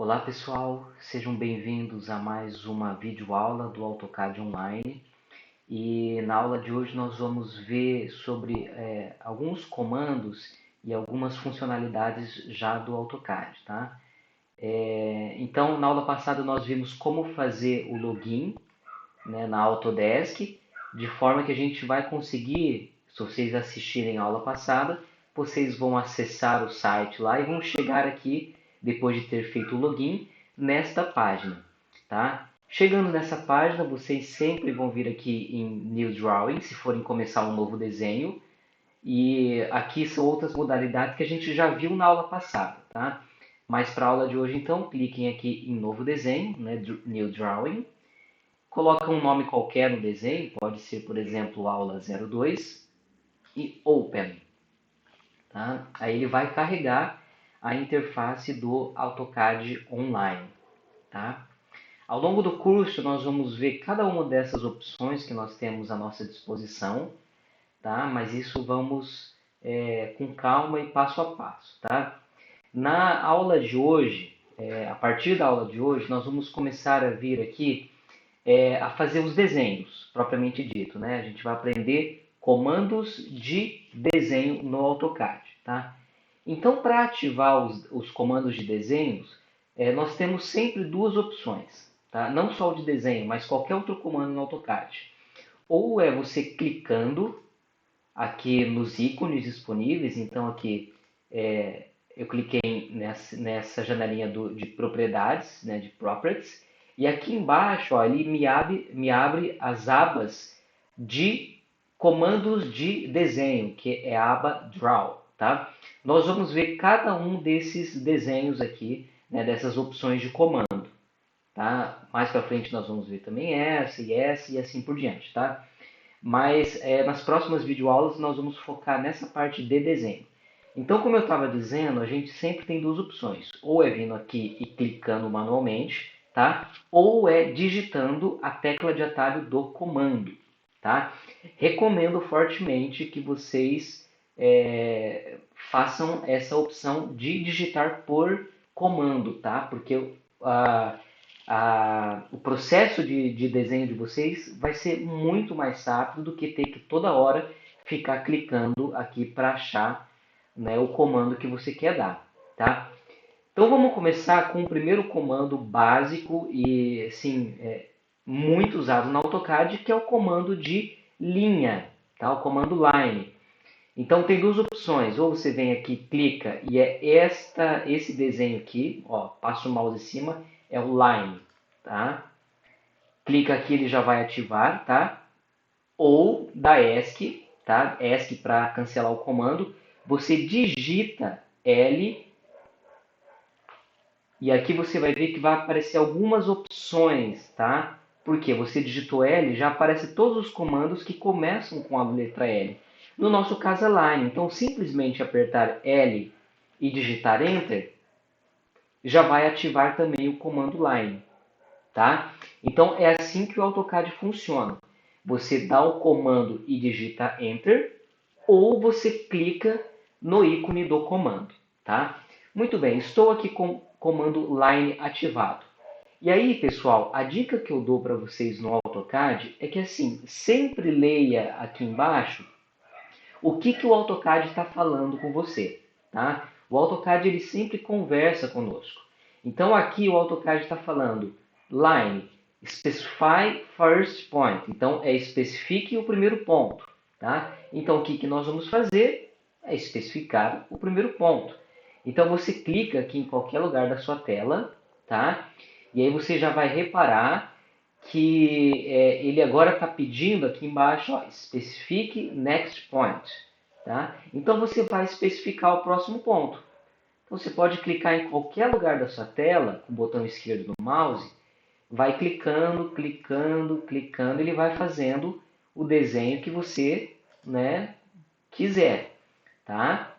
Olá pessoal, sejam bem-vindos a mais uma videoaula do AutoCAD Online. E na aula de hoje nós vamos ver sobre alguns comandos e algumas funcionalidades já do AutoCAD, tá? Então, na aula passada nós vimos como fazer o login, né, na Autodesk, de forma que a gente vai conseguir, se vocês assistirem a aula passada, vocês vão acessar o site lá e vão chegar aqui, depois de ter feito o login, nesta página, tá? Chegando nessa página, vocês sempre vão vir aqui em New Drawing, se forem começar um novo desenho, e aqui são outras modalidades que a gente já viu na aula passada, tá? Mas para a aula de hoje, então, cliquem aqui em Novo Desenho, né, New Drawing, coloca um nome qualquer no desenho, pode ser, por exemplo, aula 02 e Open. Tá? Aí ele vai carregar a interface do AutoCAD Online. Tá? Ao longo do curso, nós vamos ver cada uma dessas opções que nós temos à nossa disposição, tá? Mas isso vamos com calma e passo a passo. Tá? Na aula de hoje, a partir da aula de hoje, nós vamos começar a vir aqui a fazer os desenhos, propriamente dito, né? A gente vai aprender comandos de desenho no AutoCAD, tá? Então, para ativar os comandos de desenhos, nós temos sempre duas opções, tá? Não só o de desenho, mas qualquer outro comando no AutoCAD. Ou é você clicando aqui nos ícones disponíveis, então aqui eu cliquei nessa janelinha de propriedades, né, de properties, e aqui embaixo ó, ele me abre as abas de comandos de desenho, que é a aba Draw. Tá? Nós vamos ver cada um desses desenhos aqui, né, dessas opções de comando. Tá? Mais para frente nós vamos ver também essa e assim por diante. Tá? Mas nas próximas videoaulas nós vamos focar nessa parte de desenho. Então, como eu estava dizendo, a gente sempre tem duas opções. Ou é vindo aqui e clicando manualmente, tá? Ou é digitando a tecla de atalho do comando, tá? Recomendo fortemente que vocês façam essa opção de digitar por comando, tá? Porque o processo de desenho de vocês vai ser muito mais rápido do que ter que toda hora ficar clicando aqui para achar, né, o comando que você quer dar, tá? Então vamos começar com o primeiro comando básico e assim, muito usado no AutoCAD, que é o comando de linha, tá? O comando line. Então tem duas opções, ou você vem aqui, clica e esse desenho aqui, ó, passa o mouse em cima, é o line, tá? Clica aqui, ele já vai ativar, tá? Ou da ESC, tá? ESC para cancelar o comando, você digita L e aqui você vai ver que vai aparecer algumas opções, tá? Porque você digitou L, já aparecem todos os comandos que começam com a letra L. No nosso caso é line, então simplesmente apertar L e digitar Enter, já vai ativar também o comando line, tá? Então é assim que o AutoCAD funciona. Você dá o comando e digita Enter, ou você clica no ícone do comando, tá? Muito bem, estou aqui com o comando line ativado. E aí, pessoal, a dica que eu dou para vocês no AutoCAD é que assim, sempre leia aqui embaixo o que o AutoCAD está falando com você, tá? O AutoCAD ele sempre conversa conosco. Então aqui o AutoCAD está falando line, specify first point. Então especifique o primeiro ponto, tá? Então o que nós vamos fazer é especificar o primeiro ponto. Então você clica aqui em qualquer lugar da sua tela, tá? E aí você já vai reparar que ele agora está pedindo aqui embaixo, ó, specific next point. Tá? Então você vai especificar o próximo ponto. Então, você pode clicar em qualquer lugar da sua tela, com o botão esquerdo do mouse, vai clicando, clicando, clicando, ele vai fazendo o desenho que você, né, quiser. Tá?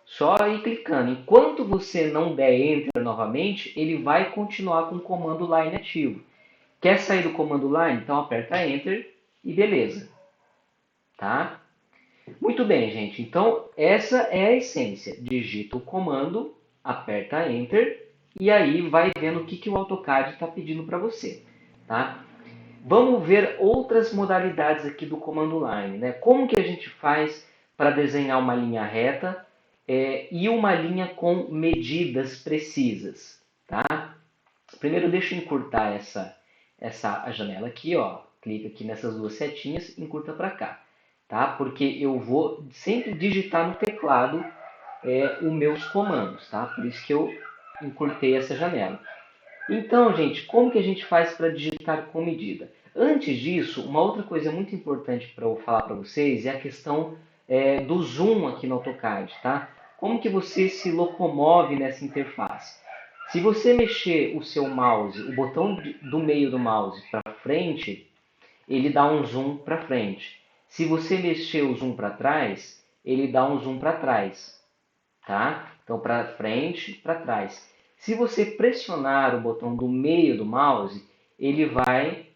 Só ir clicando. Enquanto você não der Enter novamente, ele vai continuar com o comando line ativo. Quer sair do comando line? Então aperta Enter e beleza. Tá? Muito bem, gente. Então essa é a essência. Digita o comando, aperta Enter e aí vai vendo o que o AutoCAD está pedindo para você, tá? Vamos ver outras modalidades aqui do comando line, né? Como que a gente faz para desenhar uma linha reta e uma linha com medidas precisas, tá? Primeiro deixa eu encurtar essa janela aqui, ó. Clica aqui nessas duas setinhas e encurta para cá, tá? Porque eu vou sempre digitar no teclado os meus comandos, tá? Por isso que eu encurtei essa janela. Então, gente, como que a gente faz para digitar com medida? Antes disso, uma outra coisa muito importante para eu falar para vocês é a questão do zoom aqui no AutoCAD, tá? Como que você se locomove nessa interface? Se você mexer o seu mouse, o botão do meio do mouse para frente, ele dá um zoom para frente. Se você mexer o zoom para trás, ele dá um zoom para trás, tá? Então, para frente, para trás. Se você pressionar o botão do meio do mouse, ele vai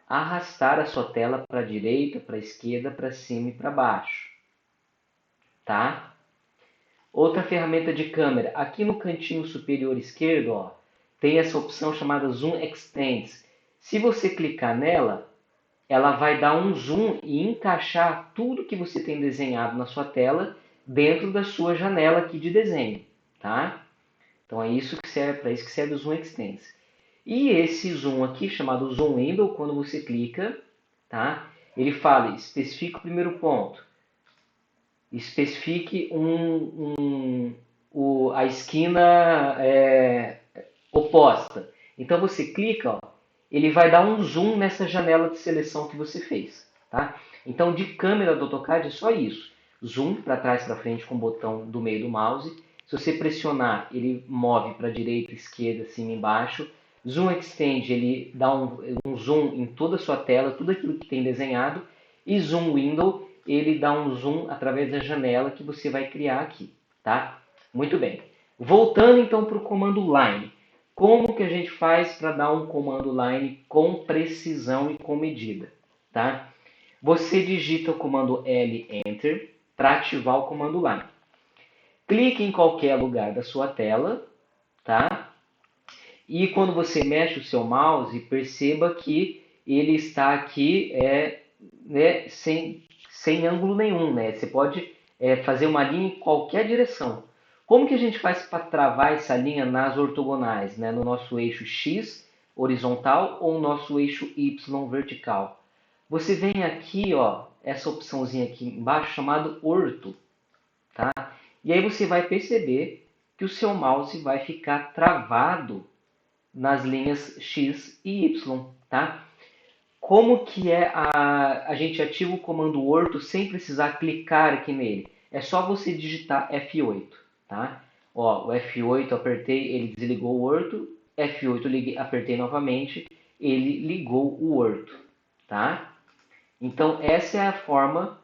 arrastar a sua tela para a direita, para a esquerda, para cima e para baixo, tá? Outra ferramenta de câmera, aqui no cantinho superior esquerdo, ó, tem essa opção chamada Zoom Extends. Se você clicar nela, ela vai dar um zoom e encaixar tudo que você tem desenhado na sua tela dentro da sua janela aqui de desenho, tá? Então é isso que serve, para isso que serve o Zoom Extends. E esse zoom aqui, chamado Zoom Window, quando você clica, tá? Ele fala, especifique o primeiro ponto, especifique a esquina oposta. Então você clica, ó, ele vai dar um zoom nessa janela de seleção que você fez, tá? Então de câmera do AutoCAD é só isso. Zoom para trás, para frente com o botão do meio do mouse. Se você pressionar, ele move para direita, esquerda, cima e embaixo. Zoom Extend, ele dá um zoom em toda a sua tela, tudo aquilo que tem desenhado. E Zoom Window, ele dá um zoom através da janela que você vai criar aqui, tá? Muito bem. Voltando então para o comando line. Como que a gente faz para dar um comando line com precisão e com medida, tá? Você digita o comando L Enter para ativar o comando line. Clique em qualquer lugar da sua tela, tá? E quando você mexe o seu mouse, perceba que ele está aqui né, sem ângulo nenhum, né? Você pode fazer uma linha em qualquer direção. Como que a gente faz para travar essa linha nas ortogonais, né? No nosso eixo X horizontal ou no nosso eixo Y vertical? Você vem aqui, ó, essa opçãozinha aqui embaixo chamado orto, tá? E aí você vai perceber que o seu mouse vai ficar travado nas linhas X e Y, tá? Como que a gente ativa o comando orto sem precisar clicar aqui nele? É só você digitar F8, tá? Ó, o F8 apertei, ele desligou o orto, F8 apertei novamente, ele ligou o orto, tá? Então essa é a forma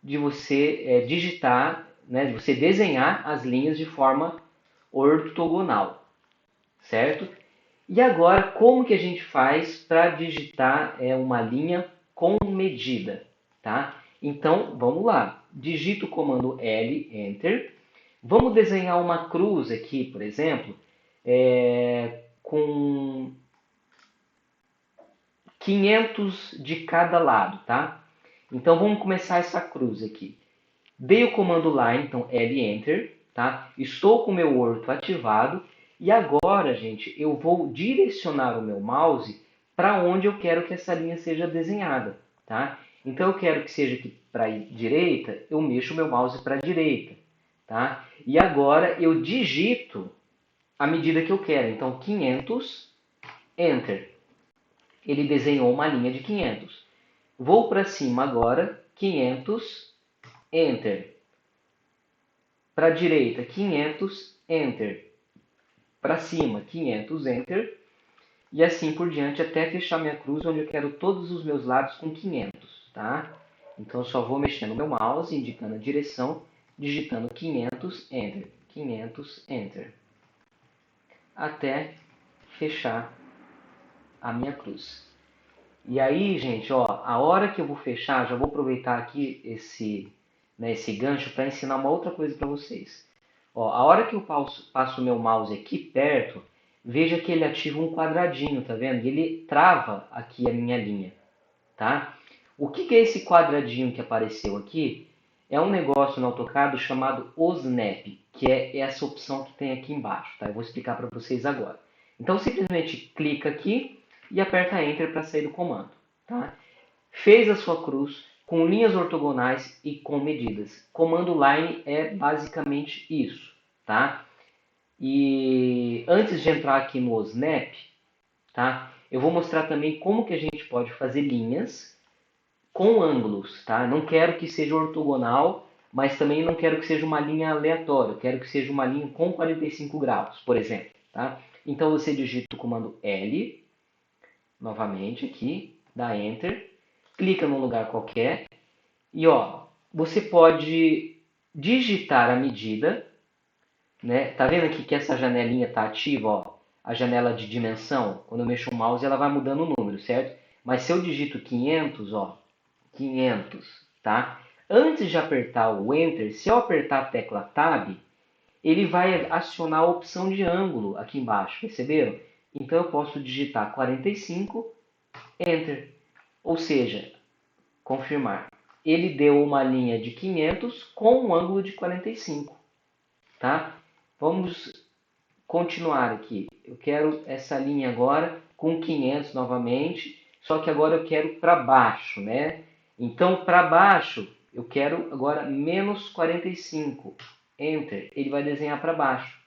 de você digitar, né, de você desenhar as linhas de forma ortogonal, certo? E agora, como que a gente faz para digitar uma linha com medida, tá? Então, vamos lá. Digita o comando L, Enter. Vamos desenhar uma cruz aqui, por exemplo, com 500 de cada lado, tá? Então, vamos começar essa cruz aqui. Dei o comando Line, então L, Enter, tá? Estou com o meu orto ativado. E agora, gente, eu vou direcionar o meu mouse para onde eu quero que essa linha seja desenhada, tá? Então, eu quero que seja aqui para a direita, eu mexo o meu mouse para a direita, tá? E agora eu digito a medida que eu quero. Então, 500, Enter. Ele desenhou uma linha de 500. Vou para cima agora, 500, Enter. Para a direita, 500, Enter. Para cima, 500, Enter. E assim por diante até fechar minha cruz, onde eu quero todos os meus lados com 500, tá? Então eu só vou mexendo o meu mouse, indicando a direção, digitando 500, Enter. 500, Enter. Até fechar a minha cruz. E aí, gente, ó, a hora que eu vou fechar, já vou aproveitar aqui esse gancho para ensinar uma outra coisa para vocês. Ó, a hora que eu passo o meu mouse aqui perto, veja que ele ativa um quadradinho, tá vendo? E ele trava aqui a minha linha, tá? O que é esse quadradinho que apareceu aqui? É um negócio no AutoCAD chamado OSNAP, que é essa opção que tem aqui embaixo, tá? Eu vou explicar para vocês agora. Então, simplesmente clica aqui e aperta Enter para sair do comando, tá? Fez a sua cruz com linhas ortogonais e com medidas. Comando Line é basicamente isso, tá? E antes de entrar aqui no OSNAP, tá? Eu vou mostrar também como que a gente pode fazer linhas com ângulos, tá? Não quero que seja ortogonal, mas também não quero que seja uma linha aleatória. Eu quero que seja uma linha com 45 graus, por exemplo, tá? Então você digita o comando L, novamente aqui, dá Enter, clica num lugar qualquer e ó, você pode digitar a medida, né? Tá vendo aqui que essa janelinha tá ativa, ó? A janela de dimensão, quando eu mexo o mouse, ela vai mudando o número, certo? Mas se eu digito 500, ó, 500, tá? Antes de apertar o Enter, se eu apertar a tecla Tab, ele vai acionar a opção de ângulo aqui embaixo, perceberam? Então eu posso digitar 45, Enter. Ou seja, confirmar. Ele deu uma linha de 500 com um ângulo de 45, tá? Vamos continuar aqui. Eu quero essa linha agora com 500 novamente, só que agora eu quero para baixo, né? Então, para baixo, eu quero agora menos 45. Enter. Ele vai desenhar para baixo,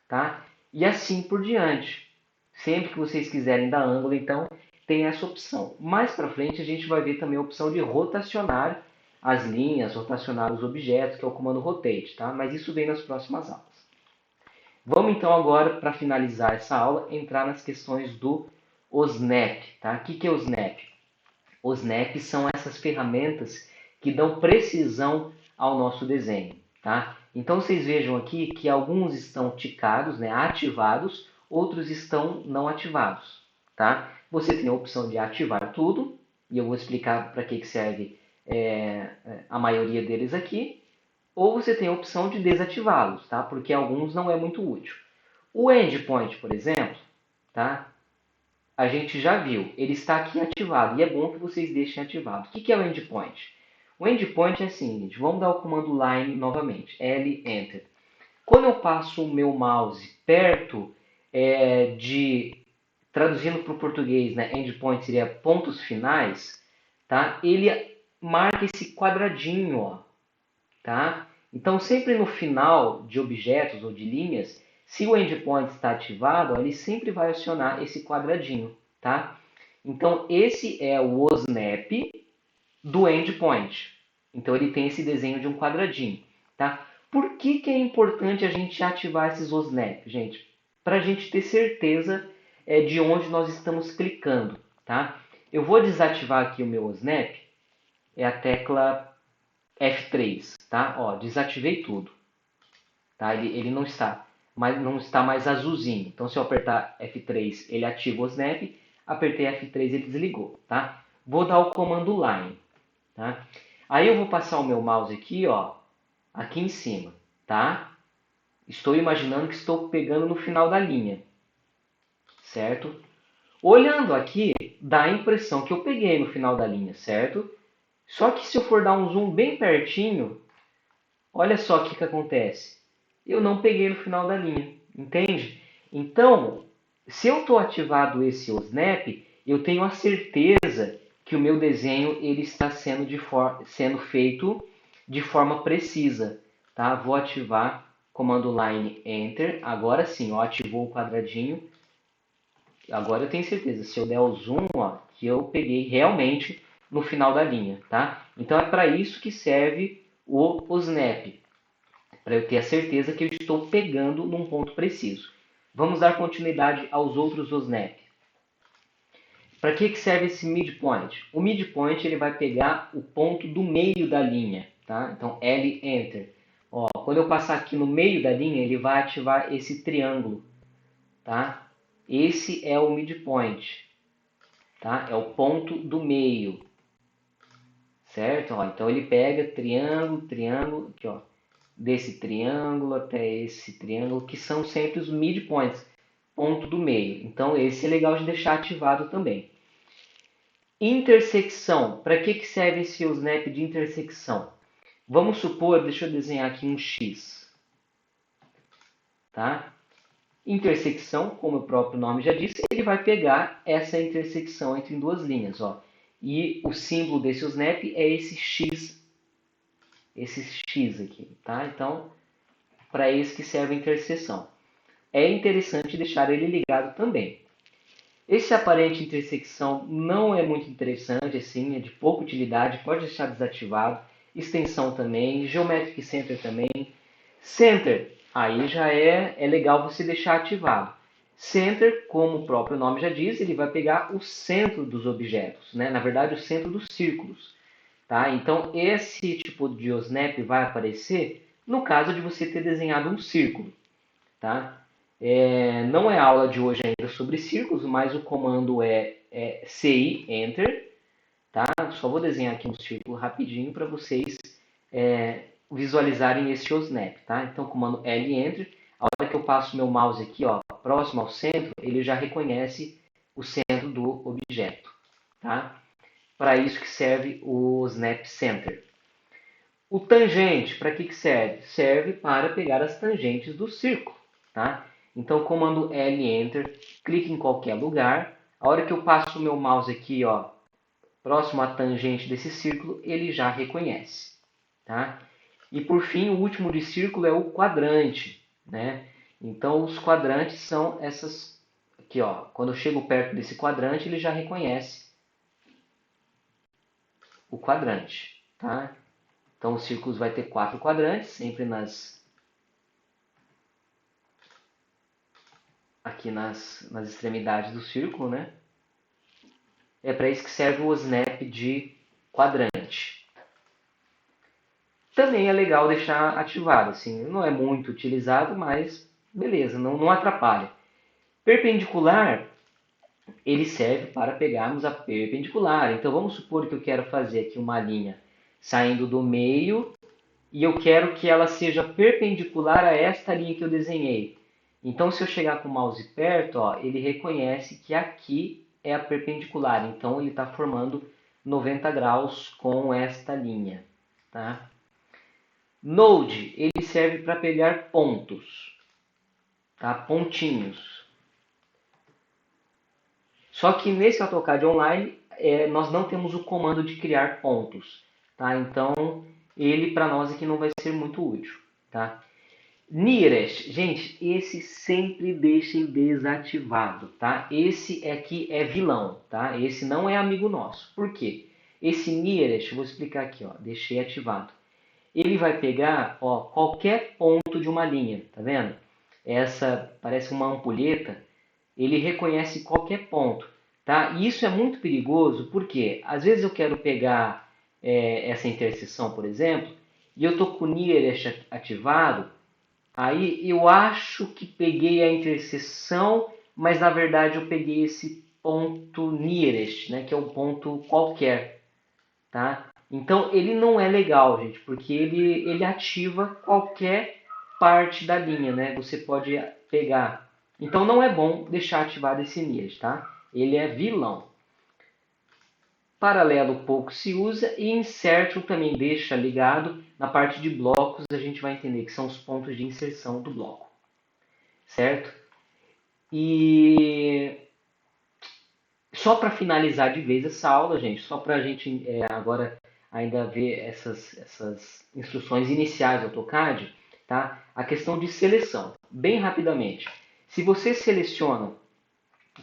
tá? E assim por diante. Sempre que vocês quiserem dar ângulo, então, tem essa opção. Mais para frente, a gente vai ver também a opção de rotacionar as linhas, rotacionar os objetos, que é o comando Rotate, tá? Mas isso vem nas próximas aulas. Vamos então agora, para finalizar essa aula, entrar nas questões do OSNAP. Tá? O que é o OSNAP? OSNAP são essas ferramentas que dão precisão ao nosso desenho. Tá? Então vocês vejam aqui que alguns estão ticados, né, ativados, outros estão não ativados. Tá? Você tem a opção de ativar tudo, e eu vou explicar para que serve a maioria deles aqui. Ou você tem a opção de desativá-los, tá? Porque alguns não é muito útil. O endpoint, por exemplo, tá? A gente já viu, ele está aqui ativado e é bom que vocês deixem ativado. O que é o endpoint? O endpoint é assim, gente, vamos dar o comando line novamente, L, Enter. Quando eu passo o meu mouse perto traduzindo para o português, né, endpoint seria pontos finais, tá? Ele marca esse quadradinho, ó, tá? Então, sempre no final de objetos ou de linhas, se o endpoint está ativado, ele sempre vai acionar esse quadradinho, tá? Então, esse é o OSNAP do endpoint. Então, ele tem esse desenho de um quadradinho, tá? Por que é importante a gente ativar esses OSNAP, gente? Para a gente ter certeza de onde nós estamos clicando, tá? Eu vou desativar aqui o meu OSNAP, é a tecla F3, tá? Ó, desativei tudo, tá? Ele não está mais azulzinho. Então, se eu apertar F3, ele ativa o Snap. Apertei F3, ele desligou, tá? Vou dar o comando Line, tá? Aí eu vou passar o meu mouse aqui, ó, aqui em cima, tá? Estou imaginando que estou pegando no final da linha, certo? Olhando aqui, dá a impressão que eu peguei no final da linha, certo? Só que se eu for dar um zoom bem pertinho, olha só o que acontece. Eu não peguei no final da linha, entende? Então, se eu estou ativado esse OSNAP, eu tenho a certeza que o meu desenho ele está sendo feito de forma precisa. Tá? Vou ativar comando Line Enter. Agora sim, ó, ativou o quadradinho. Agora eu tenho certeza, se eu der o zoom, ó, que eu peguei realmente no final da linha. Tá? Então é para isso que serve o OSNAP, para eu ter a certeza que eu estou pegando num ponto preciso. Vamos dar continuidade aos outros OSNAP. Para que serve esse midpoint? O midpoint ele vai pegar o ponto do meio da linha, tá? Então L Enter. Ó, quando eu passar aqui no meio da linha, ele vai ativar esse triângulo, tá? Esse é o midpoint, tá? É o ponto do meio, certo? Ó, então ele pega triângulo, triângulo, aqui ó, desse triângulo até esse triângulo, que são sempre os midpoints. ponto do meio. Então esse é legal de deixar ativado também. Intersecção. Para que serve esse snap de intersecção? Vamos supor, deixa eu desenhar aqui um X. Tá? Intersecção, como o próprio nome já disse, ele vai pegar essa intersecção entre duas linhas. Ó. E o símbolo desse snap é esse X aqui. Tá? Então, para isso que serve a interseção. É interessante deixar ele ligado também. Esse aparente intersecção não é muito interessante, assim, é de pouca utilidade, pode deixar desativado. Extensão também, Geometric Center também. Center, aí já é legal você deixar ativado. Center, como o próprio nome já diz, ele vai pegar o centro dos objetos, né? Na verdade, o centro dos círculos. Tá? Então, esse tipo de OSNAP vai aparecer no caso de você ter desenhado um círculo. Tá? Não é aula de hoje ainda sobre círculos, mas o comando é CI, Enter. Tá? Só vou desenhar aqui um círculo rapidinho para vocês visualizarem esse OSNAP. Tá? Então, comando L, Enter. A hora que eu passo meu mouse aqui, ó, próximo ao centro, ele já reconhece o centro do objeto. Tá? Para isso que serve o Snap Center. O tangente, para que serve? Serve para pegar as tangentes do círculo. Tá? Então, comando L, Enter, clique em qualquer lugar. A hora que eu passo o meu mouse aqui, ó, próximo à tangente desse círculo, ele já reconhece. Tá? E por fim, o último de círculo é o quadrante. Né? Então, os quadrantes são essas aqui, ó. Quando eu chego perto desse quadrante, ele já reconhece o quadrante. Tá? Então, os círculos vai ter 4 quadrantes, sempre aqui nas extremidades do círculo, né? É para isso que serve o snap de quadrante. Também é legal deixar ativado, assim, não é muito utilizado, mas beleza, não atrapalha. Perpendicular, ele serve para pegarmos a perpendicular. Então vamos supor que eu quero fazer aqui uma linha saindo do meio e eu quero que ela seja perpendicular a esta linha que eu desenhei. Então, se eu chegar com o mouse perto, ó, ele reconhece que aqui é a perpendicular. Então, ele está formando 90 graus com esta linha. Tá? Node, ele serve para pegar pontos, tá? Pontinhos. Só que nesse AutoCAD Online, nós não temos o comando de criar pontos. Tá? Então, ele para nós aqui não vai ser muito útil. Tá? Nearest, gente, esse sempre deixem desativado, tá? Esse aqui é vilão, tá? Esse não é amigo nosso. Por quê? Esse Nearest, vou explicar aqui, ó, deixei ativado. Ele vai pegar, ó, qualquer ponto de uma linha, tá vendo? Essa parece uma ampulheta, ele reconhece qualquer ponto, tá? E isso é muito perigoso, porque às vezes eu quero pegar essa interseção, por exemplo, e eu tô com o Nearest ativado. Aí eu acho que peguei a interseção, mas na verdade eu peguei esse ponto nearest, né, que é um ponto qualquer, tá? Então ele não é legal, gente, porque ele ativa qualquer parte da linha, né? Você pode pegar. Então não é bom deixar ativado esse nearest, tá? Ele é vilão. Paralelo pouco se usa e insertion também deixa ligado. Na parte de blocos a gente vai entender que são os pontos de inserção do bloco, certo? E só para finalizar de vez essa aula, gente, só para a gente agora ainda ver essas instruções iniciais do AutoCAD, tá? A questão de seleção, bem rapidamente. Se você seleciona,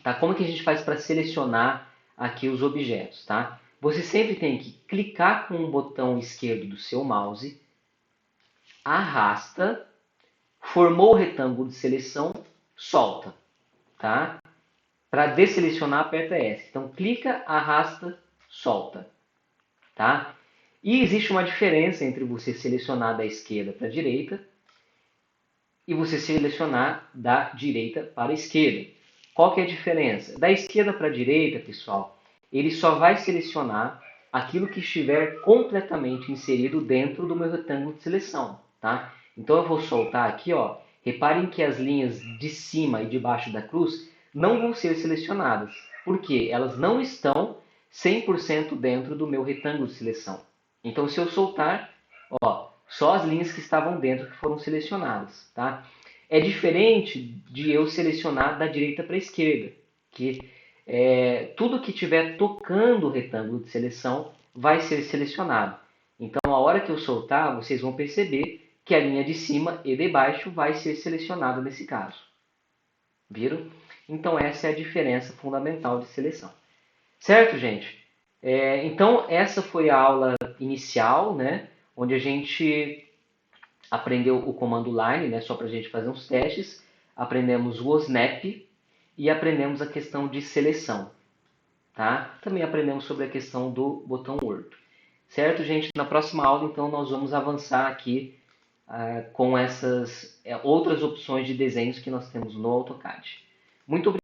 tá? Como que a gente faz para selecionar aqui os objetos, tá? Você sempre tem que clicar com o botão esquerdo do seu mouse, arrasta, formou o retângulo de seleção, solta, tá? Para desselecionar, aperta S. Então, clica, arrasta, solta, tá? E existe uma diferença entre você selecionar da esquerda para a direita e você selecionar da direita para a esquerda. Qual que é a diferença? Da esquerda para a direita, pessoal, ele só vai selecionar aquilo que estiver completamente inserido dentro do meu retângulo de seleção, tá? Então eu vou soltar aqui, ó, Reparem que as linhas de cima e de baixo da cruz não vão ser selecionadas, porque elas não estão 100% dentro do meu retângulo de seleção. Então, se eu soltar, ó, só as linhas que estavam dentro que foram selecionadas, tá? É diferente de eu selecionar da direita para a esquerda, que tudo que estiver tocando o retângulo de seleção vai ser selecionado. Então, a hora que eu soltar, vocês vão perceber que a linha de cima e de baixo vai ser selecionada nesse caso. Viram? Então, essa é a diferença fundamental de seleção. Certo, gente? Então, essa foi a aula inicial, né? Onde a gente aprendeu o comando line, né? Só para a gente fazer uns testes. Aprendemos o snap e aprendemos a questão de seleção. Tá? Também aprendemos sobre a questão do botão Word. Certo, gente? Na próxima aula, então, nós vamos avançar aqui com essas outras opções de desenhos que nós temos no AutoCAD. Muito obrigado.